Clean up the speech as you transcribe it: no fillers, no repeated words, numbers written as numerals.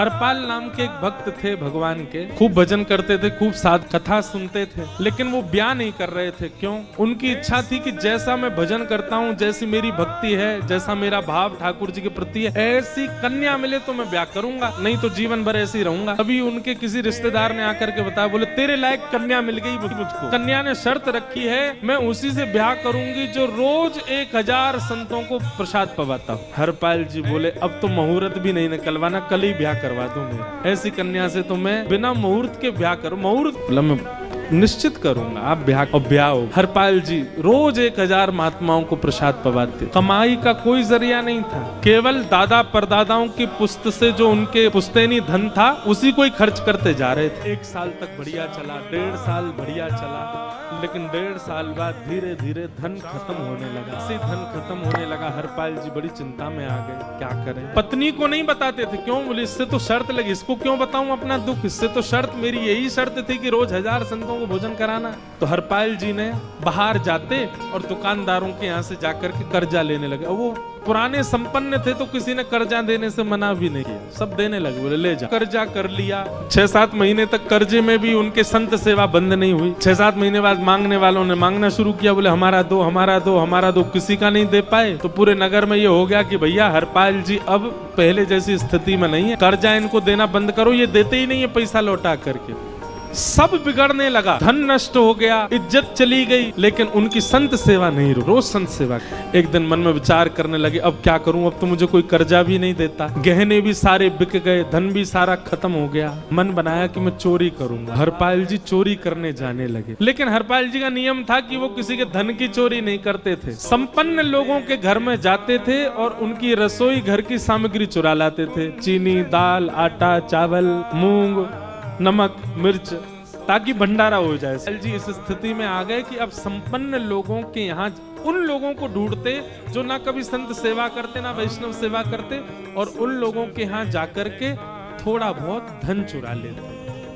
हरपाल नाम के एक भक्त थे भगवान के, खूब भजन करते थे, खूब साध कथा सुनते थे, लेकिन वो ब्याह नहीं कर रहे थे। क्यों? उनकी इच्छा थी कि जैसा मैं भजन करता हूँ, जैसी मेरी भक्ति है, जैसा मेरा भाव ठाकुर जी के प्रति है, ऐसी कन्या मिले तो मैं ब्याह करूंगा, नहीं तो जीवन भर ऐसे ही रहूंगा। अभी उनके किसी रिश्तेदार ने आकर के बताया, बोले तेरे लायक कन्या मिल गई मुझको। कन्या ने शर्त रखी है, मैं उसी से ब्याह करूंगी जो रोज 1000 संतों को प्रसाद पवाता हूँ। हरपाल जी बोले अब तो मुहूर्त भी नहीं निकलवाना, कल ही ब्याह करवा दूंगे। ऐसी कन्या से तो मैं बिना मुहूर्त के ब्याह करूं, मुहूर्त निश्चित करूंगा, आप ब्याह हो। हरपाल जी रोज 1000 महात्माओं को प्रसाद पवाते। कमाई का कोई जरिया नहीं था, केवल दादा परदादाओं की पुश्त से जो उनके पुश्तैनी धन था उसी को ही खर्च करते जा रहे थे। 1 साल तक बढ़िया चला, 1.5 साल बढ़िया चला, लेकिन 1.5 साल बाद धीरे धीरे धन खत्म होने लगा। से धन खत्म होने लगा, हरपाल जी बड़ी चिंता में आ गए, क्या करें। पत्नी को नहीं बताते थे, क्यों? बोले इससे तो शर्त लगी, इसको क्यों बताऊं अपना दुख, इससे तो शर्त मेरी यही शर्त थी कि रोज 1000 संतों को भोजन कराना। तो हरपाल जी ने बाहर जाते और दुकानदारों के यहाँ से जाकर के कर्जा लेने लगे। वो पुराने संपन्न थे तो किसी ने कर्जा देने से मना भी नहीं किया, सब देने लगे, बोले ले जा। कर्जा कर लिया, 6-7 महीने तक कर्जे में भी उनके संत सेवा बंद नहीं हुई। 6-7 महीने बाद मांगने वालों ने मांगना शुरू किया, बोले हमारा दो, हमारा दो, हमारा दो। किसी का नहीं दे पाए तो पूरे नगर में ये हो गया कि भैया हरपाल जी अब पहले जैसी स्थिति में नहीं है, कर्जा इनको देना बंद करो, ये देते ही नहीं है पैसा लौटा करके। सब बिगड़ने लगा, धन नष्ट हो गया, इज्जत चली गई, लेकिन उनकी संत सेवा नहीं रुकी, रोज संत सेवा। एक दिन मन में विचार करने लगे, अब क्या करूं, अब तो मुझे कोई कर्जा भी नहीं देता, गहने भी सारे बिक गए, धन भी सारा खत्म हो गया। मन बनाया कि मैं चोरी करूंगा। हरपाल जी चोरी करने जाने लगे, लेकिन हरपाल जी का नियम था कि वो किसी के धन की चोरी नहीं करते थे। संपन्न लोगों के घर में जाते थे और उनकी रसोई घर की सामग्री चुरा लाते थे, चीनी, दाल, आटा, चावल, मूंग, नमक, मिर्च, ताकि भंडारा हो जाए। जी इस स्थिति में आ गए कि अब संपन्न लोगों के यहाँ उन लोगों को ढूंढते जो ना कभी संत सेवा करते ना वैष्णव सेवा करते, और उन लोगों के यहाँ जाकर के थोड़ा बहुत धन चुरा लेते।